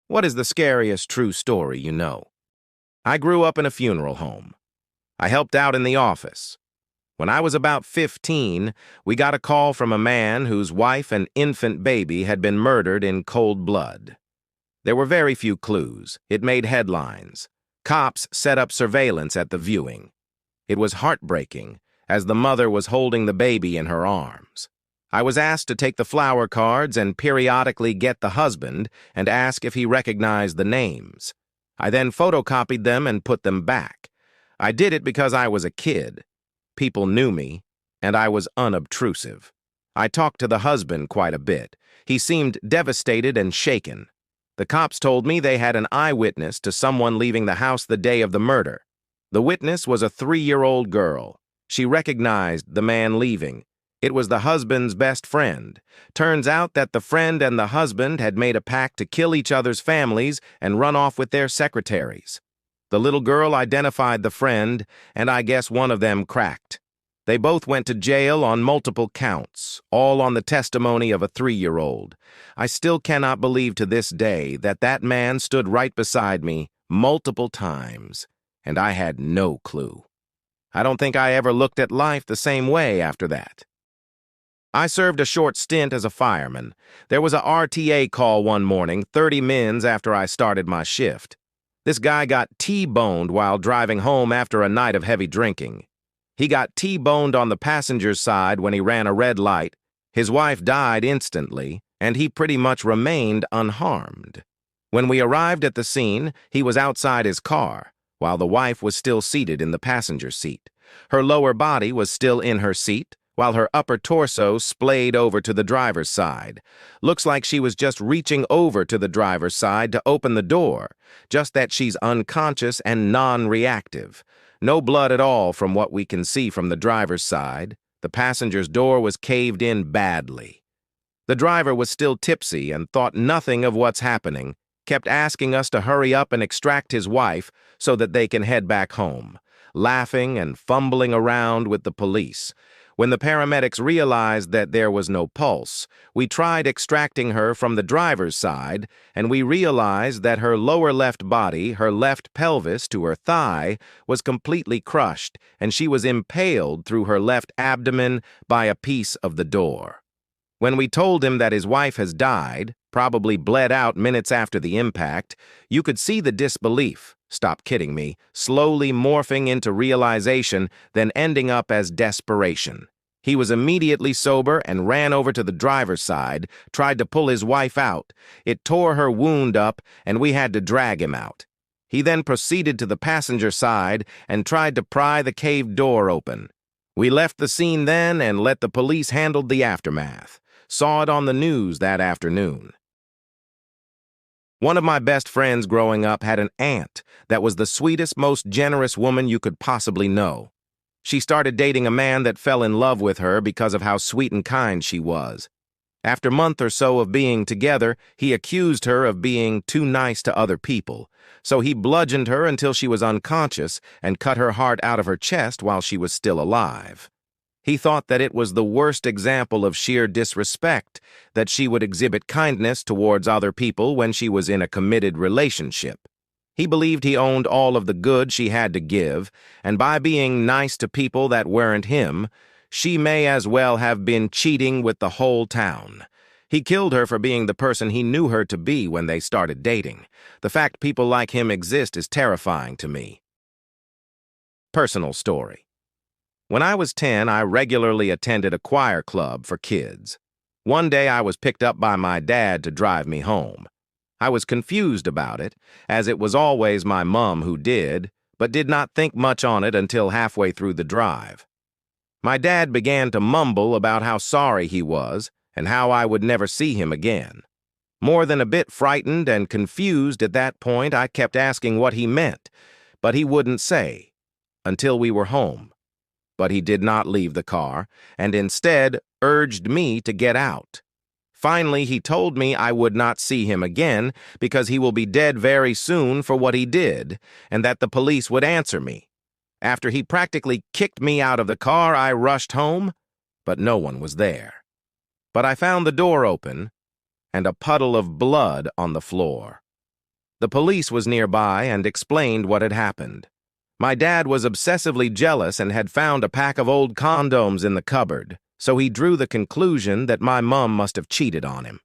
What is the scariest true story you know? I grew up in a funeral home. I helped out in the office. When I was about 15, we got a call from a man whose wife and infant baby had been murdered in cold blood. There were very few clues. It made headlines. Cops set up surveillance at the viewing. It was heartbreaking, as the mother was holding the baby in her arms. I was asked to take the flower cards and periodically get the husband and ask if he recognized the names. I then photocopied them and put them back. I did it because I was a kid. People knew me, and I was unobtrusive. I talked to the husband quite a bit. He seemed devastated and shaken. The cops told me they had an eyewitness to someone leaving the house the day of the murder. The witness was a 3-year-old girl. She recognized the man leaving. It was the husband's best friend. Turns out that the friend and the husband had made a pact to kill each other's families and run off with their secretaries. The little girl identified the friend, and I guess one of them cracked. They both went to jail on multiple counts, all on the testimony of a 3-year-old. I still cannot believe to this day that that man stood right beside me multiple times, and I had no clue. I don't think I ever looked at life the same way after that. I served a short stint as a fireman. There was a RTA call one morning, 30 minutes after I started my shift. This guy got T-boned while driving home after a night of heavy drinking. He got T-boned on the passenger's side when he ran a red light. His wife died instantly, and he pretty much remained unharmed. When we arrived at the scene, he was outside his car, while the wife was still seated in the passenger seat. Her lower body was still in her seat, while her upper torso splayed over to the driver's side. Looks like she was just reaching over to the driver's side to open the door, just that she's unconscious and non-reactive. No blood at all from what we can see from the driver's side. The passenger's door was caved in badly. The driver was still tipsy and thought nothing of what's happening, kept asking us to hurry up and extract his wife so that they can head back home, laughing and fumbling around with the police. When the paramedics realized that there was no pulse, we tried extracting her from the driver's side, and we realized that her lower left body, her left pelvis to her thigh, was completely crushed, and she was impaled through her left abdomen by a piece of the door. When we told him that his wife has died, probably bled out minutes after the impact, you could see the disbelief, stop kidding me, slowly morphing into realization, then ending up as desperation. He was immediately sober and ran over to the driver's side, tried to pull his wife out. It tore her wound up, and we had to drag him out. He then proceeded to the passenger side and tried to pry the cave door open. We left the scene then and let the police handle the aftermath. Saw it on the news that afternoon. One of my best friends growing up had an aunt that was the sweetest, most generous woman you could possibly know. She started dating a man that fell in love with her because of how sweet and kind she was. After a month or so of being together, he accused her of being too nice to other people, so he bludgeoned her until she was unconscious and cut her heart out of her chest while she was still alive. He thought that it was the worst example of sheer disrespect that she would exhibit kindness towards other people when she was in a committed relationship. He believed he owned all of the good she had to give, and by being nice to people that weren't him, she may as well have been cheating with the whole town. He killed her for being the person he knew her to be when they started dating. The fact people like him exist is terrifying to me. Personal story. When I was 10, I regularly attended a choir club for kids. One day I was picked up by my dad to drive me home. I was confused about it, as it was always my mom who did, but did not think much on it until halfway through the drive. My dad began to mumble about how sorry he was and how I would never see him again. More than a bit frightened and confused at that point, I kept asking what he meant, but he wouldn't say, until we were home. But he did not leave the car, and instead urged me to get out. Finally, he told me I would not see him again because he will be dead very soon for what he did, and that the police would answer me. After he practically kicked me out of the car, I rushed home, but no one was there. But I found the door open and a puddle of blood on the floor. The police was nearby and explained what had happened. My dad was obsessively jealous and had found a pack of old condoms in the cupboard, so he drew the conclusion that my mom must have cheated on him.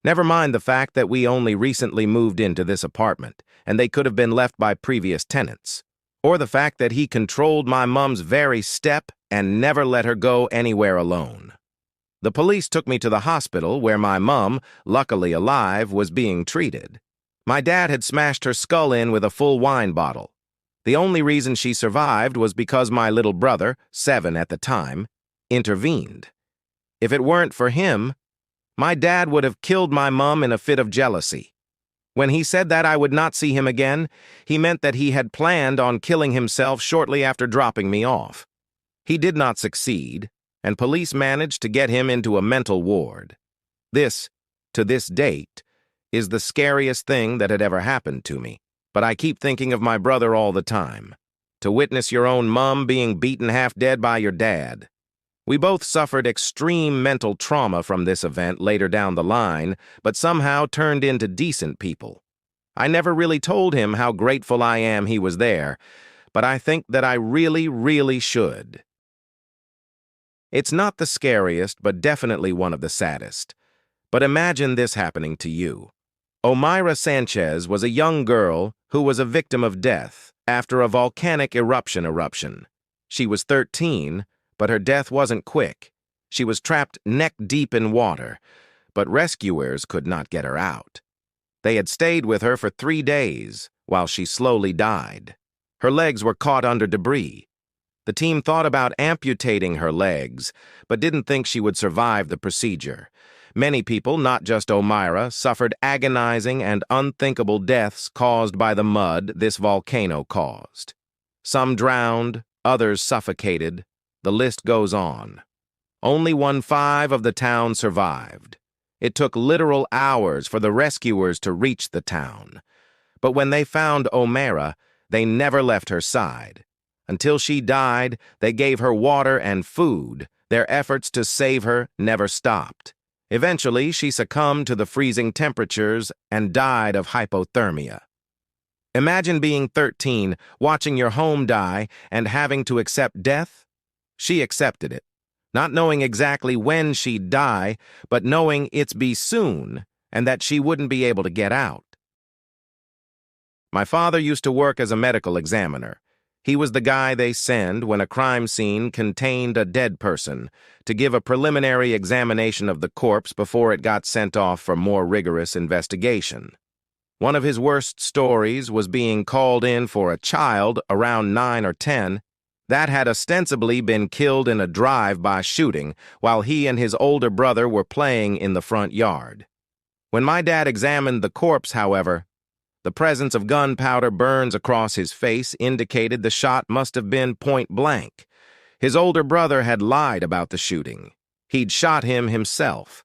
Never mind the fact that we only recently moved into this apartment, and they could have been left by previous tenants. Or the fact that he controlled my mom's very step and never let her go anywhere alone. The police took me to the hospital where my mom, luckily alive, was being treated. My dad had smashed her skull in with a full wine bottle. The only reason she survived was because my little brother, 7 at the time, intervened. If it weren't for him, my dad would have killed my mom in a fit of jealousy. When he said that I would not see him again, he meant that he had planned on killing himself shortly after dropping me off. He did not succeed, and police managed to get him into a mental ward. This, to this date, is the scariest thing that had ever happened to me, but I keep thinking of my brother all the time. To witness your own mom being beaten half dead by your dad. We both suffered extreme mental trauma from this event later down the line, but somehow turned into decent people. I never really told him how grateful I am he was there, but I think that I really should. It's not the scariest, but definitely one of the saddest. But imagine this happening to you. Omaira Sanchez was a young girl who was a victim of death after a volcanic eruption. She was 13, but her death wasn't quick. She was trapped neck-deep in water, but rescuers could not get her out. They had stayed with her for 3 days while she slowly died. Her legs were caught under debris. The team thought about amputating her legs, but didn't think she would survive the procedure. Many people, not just Omaira, suffered agonizing and unthinkable deaths caused by the mud this volcano caused. Some drowned, others suffocated. The list goes on. Only 1/5 of the town survived. It took literal hours for the rescuers to reach the town. But when they found Omaira, they never left her side. Until she died, they gave her water and food. Their efforts to save her never stopped. Eventually, she succumbed to the freezing temperatures and died of hypothermia. Imagine being 13, watching your home die, and having to accept death. She accepted it, not knowing exactly when she'd die, but knowing it'd be soon and that she wouldn't be able to get out. My father used to work as a medical examiner. He was the guy they send when a crime scene contained a dead person to give a preliminary examination of the corpse before it got sent off for more rigorous investigation. One of his worst stories was being called in for a child around 9 or 10 that had ostensibly been killed in a drive-by shooting while he and his older brother were playing in the front yard. When my dad examined the corpse, however, the presence of gunpowder burns across his face indicated the shot must have been point blank. His older brother had lied about the shooting. He'd shot him himself.